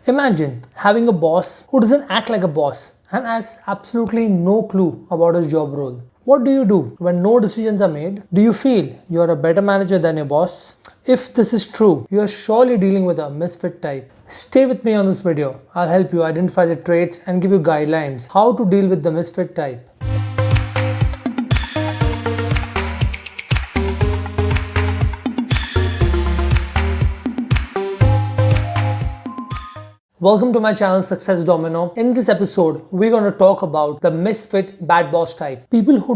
Imagine having a boss who doesn't act like a boss and has absolutely no clue about his job role. What do you do when no decisions are made? Do you feel you are a better manager than your boss? If this is true, you are surely dealing with a misfit type. Stay with me on this video. I'll help you identify the traits and give you guidelines how to deal with the misfit type. Welcome to my channel Success Domino. In this episode, we're going to talk about the misfit bad boss type. People who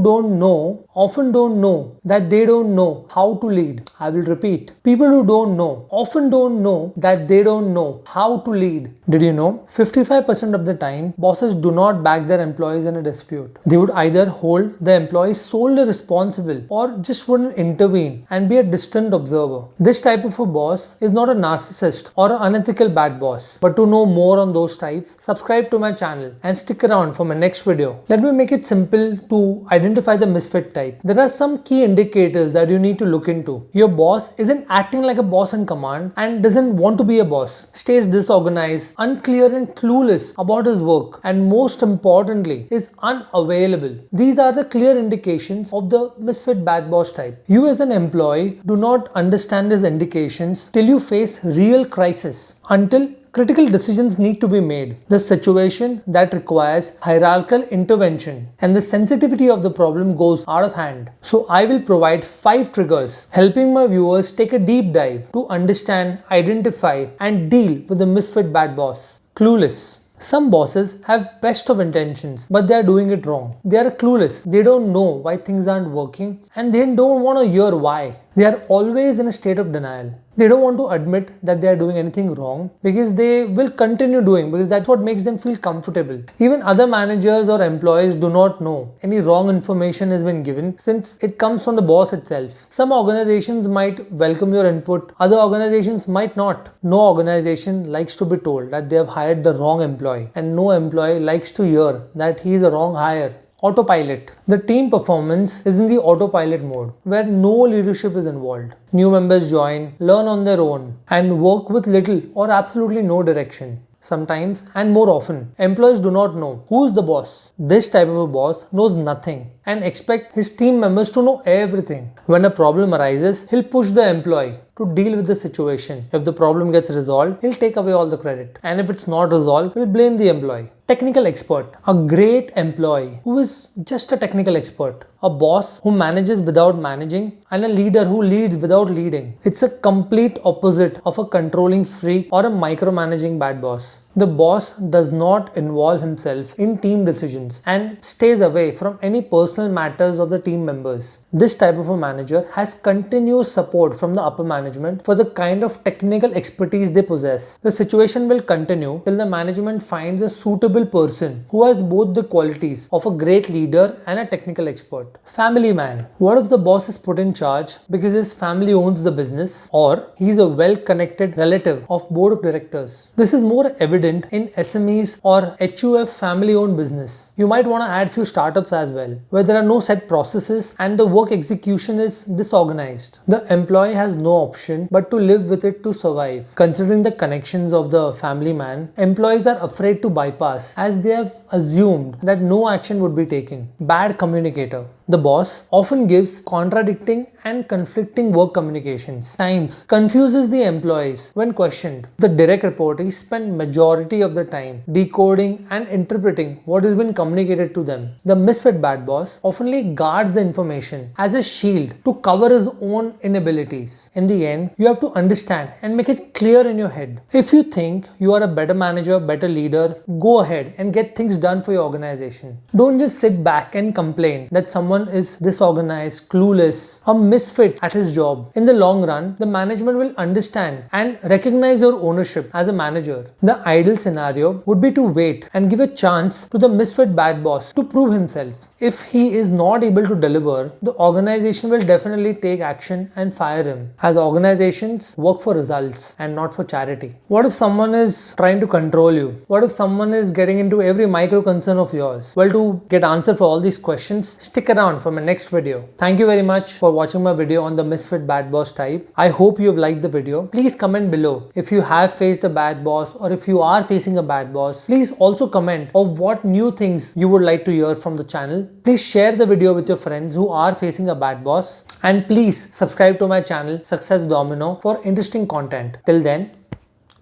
often don't know that they don't know how to lead. I will repeat. People who often don't know that they don't know how to lead. Did you know? 55% of the time, bosses do not back their employees in a dispute. They would either hold the employees solely responsible or just wouldn't intervene and be a distant observer. This type of a boss is not a narcissist or an unethical bad boss. But to know more on those types, subscribe to my channel and stick around for my next video. Let me make it simple to identify the misfit type. There are some key indicators that you need to look into. Your boss isn't acting like a boss in command and doesn't want to be a boss. Stays disorganized, unclear and clueless about his work, and most importantly is unavailable. These are the clear indications of the misfit bad boss type. You as an employee do not understand these indications till you face real crisis, until critical decisions need to be made. The situation that requires hierarchical intervention and the sensitivity of the problem goes out of hand. So I will provide 5 triggers, helping my viewers take a deep dive to understand, identify and deal with the misfit bad boss. Clueless. Some bosses have best of intentions, but they are doing it wrong. They are clueless. They don't know why things aren't working and they don't want to hear why. They are always in a state of denial. They don't want to admit that they are doing anything wrong because they will continue doing, because that's what makes them feel comfortable. Even other managers or employees do not know any wrong information has been given, since it comes from the boss itself. Some organizations might welcome your input, other organizations might not. No organization likes to be told that they have hired the wrong employee, and no employee likes to hear that he is a wrong hire. Autopilot. The team performance is in the autopilot mode, where no leadership is involved. New members join, learn on their own, and work with little or absolutely no direction. Sometimes, and more often, employees do not know who is the boss. This type of a boss knows nothing and expects his team members to know everything. When a problem arises, he'll push the employee to deal with the situation. If the problem gets resolved, he'll take away all the credit. And if it's not resolved, he'll blame the employee. Technical expert. A great employee who is just a technical expert. A boss who manages without managing, and a leader who leads without leading. It's a complete opposite of a controlling freak or a micromanaging bad boss. The boss does not involve himself in team decisions and stays away from any personal matters of the team members. This type of a manager has continuous support from the upper management for the kind of technical expertise they possess. The situation will continue till the management finds a suitable person who has both the qualities of a great leader and a technical expert. Family man. What if the boss is put in charge because his family owns the business, or he's a well-connected relative of board of directors? This is more evident in SMEs or HUF family-owned business. You might want to add few startups as well, where there are no set processes and the work execution is disorganized. The employee has no option but to live with it to survive. Considering the connections of the family man, employees are afraid to bypass as they have assumed that no action would be taken. Bad communicator. The boss often gives contradicting and conflicting work communications. Times confuses the employees when questioned. The direct reportees spend majority of the time decoding and interpreting what has been communicated to them. The misfit bad boss oftenly guards the information as a shield to cover his own inabilities. In the end, you have to understand and make it clear in your head. If you think you are a better manager, better leader, go ahead and get things done for your organization. Don't just sit back and complain that someone is disorganized, clueless, a misfit at his job. In the long run, the management will understand and recognize your ownership as a manager. The ideal scenario would be to wait and give a chance to the misfit bad boss to prove himself. If he is not able to deliver, the organization will definitely take action and fire him, as organizations work for results and not for charity. What if someone is trying to control you? What if someone is getting into every micro concern of yours? Well, to get answer for all these questions, stick around for my next video. Thank you very much for watching my video on the Misfit bad boss type. I hope you have liked the video. Please comment below if you have faced a bad boss, or if you are facing a bad boss. Please also comment of what new things you would like to hear from the channel. Please share the video with your friends who are facing a bad boss, and please subscribe to my channel Success Domino for interesting content. Till then,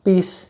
peace.